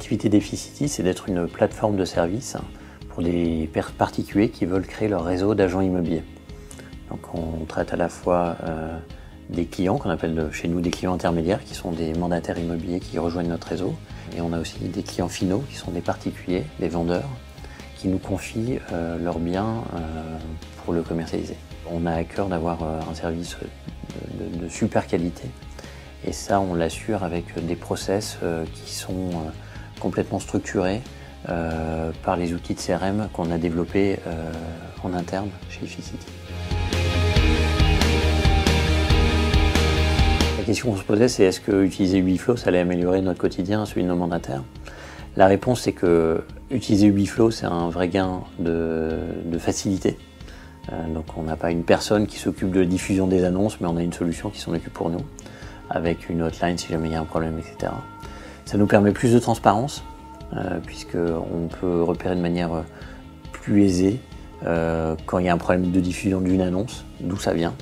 L'activité d'Efficity, c'est d'être une plateforme de service pour des particuliers qui veulent créer leur réseau d'agents immobiliers. Donc on traite à la fois des clients qu'on appelle chez nous des clients intermédiaires, qui sont des mandataires immobiliers qui rejoignent notre réseau. Et on a aussi des clients finaux qui sont des particuliers, des vendeurs, qui nous confient leurs biens pour le commercialiser. On a à cœur d'avoir un service de super qualité. Et ça, on l'assure avec des process qui sont complètement structurés par les outils de CRM qu'on a développés en interne chez Efficity. La question qu'on se posait, c'est est-ce que utiliser Ubiflow, ça allait améliorer notre quotidien, celui de nos mandataires? La réponse, c'est que utiliser Ubiflow, c'est un vrai gain de facilité. Donc on n'a pas une personne qui s'occupe de la diffusion des annonces, mais on a une solution qui s'en occupe pour nous, avec une hotline si jamais il y a un problème, etc. Ça nous permet plus de transparence, puisqu'on peut repérer de manière plus aisée quand il y a un problème de diffusion d'une annonce, d'où ça vient,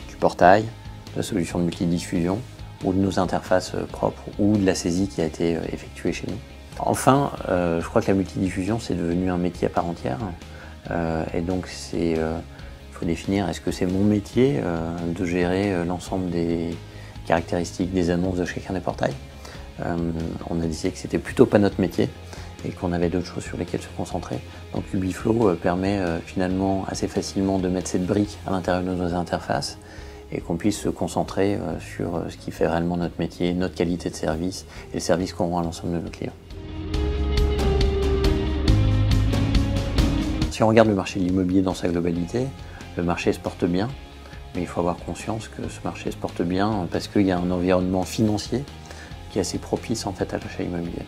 du portail, de la solution de multidiffusion, ou de nos interfaces propres, ou de la saisie qui a été effectuée chez nous. Enfin, je crois que la multidiffusion, c'est devenu un métier à part entière, et donc il faut définir, est-ce que c'est mon métier de gérer l'ensemble des caractéristiques des annonces de chacun des portails. On a décidé que c'était plutôt pas notre métier et qu'on avait d'autres choses sur lesquelles se concentrer. Donc Ubiflow permet finalement assez facilement de mettre cette brique à l'intérieur de nos interfaces et qu'on puisse se concentrer sur ce qui fait réellement notre métier, notre qualité de service et le service qu'on rend à l'ensemble de nos clients. Si on regarde le marché de l'immobilier dans sa globalité, le marché se porte bien. Mais il faut avoir conscience que ce marché se porte bien parce qu'il y a un environnement financier qui est assez propice en fait à l'achat immobilier.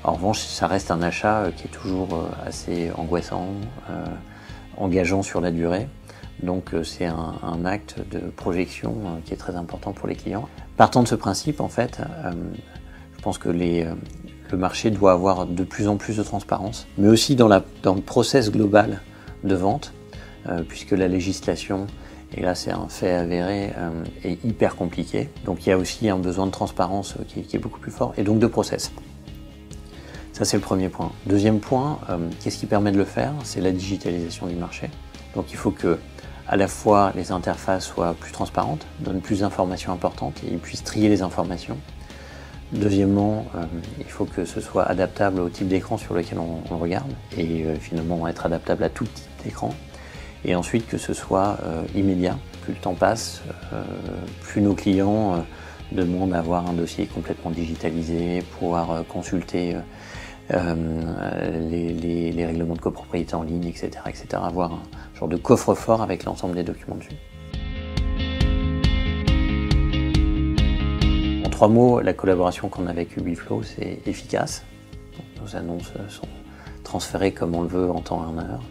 En revanche, ça reste un achat qui est toujours assez angoissant, engageant sur la durée. Donc c'est un acte de projection qui est très important pour les clients. Partant de ce principe, en fait, je pense que le marché doit avoir de plus en plus de transparence, mais aussi dans le process global de vente. Puisque la législation, et là c'est un fait avéré, est hyper compliqué. Donc il y a aussi un besoin de transparence qui est beaucoup plus fort, et donc de process. Ça c'est le premier point. Deuxième point, qu'est-ce qui permet de le faire? C'est la digitalisation du marché. Donc il faut que à la fois les interfaces soient plus transparentes, donnent plus d'informations importantes et puissent trier les informations. Deuxièmement, il faut que ce soit adaptable au type d'écran sur lequel on regarde, et finalement être adaptable à tout type d'écran. Et ensuite que ce soit immédiat, plus le temps passe, plus nos clients demandent à avoir un dossier complètement digitalisé, pouvoir consulter les règlements de copropriété en ligne, etc., etc. Avoir un genre de coffre-fort avec l'ensemble des documents dessus. En 3 mots, la collaboration qu'on a avec Ubiflow, c'est efficace. Nos annonces sont transférées comme on le veut en temps et en heure.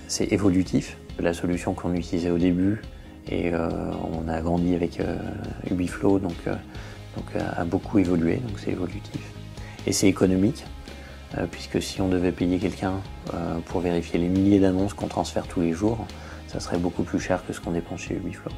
C'est évolutif. La solution qu'on utilisait au début, et on a grandi avec Ubiflow, donc a beaucoup évolué, donc c'est évolutif. Et c'est économique, puisque si on devait payer quelqu'un pour vérifier les milliers d'annonces qu'on transfère tous les jours, ça serait beaucoup plus cher que ce qu'on dépense chez Ubiflow.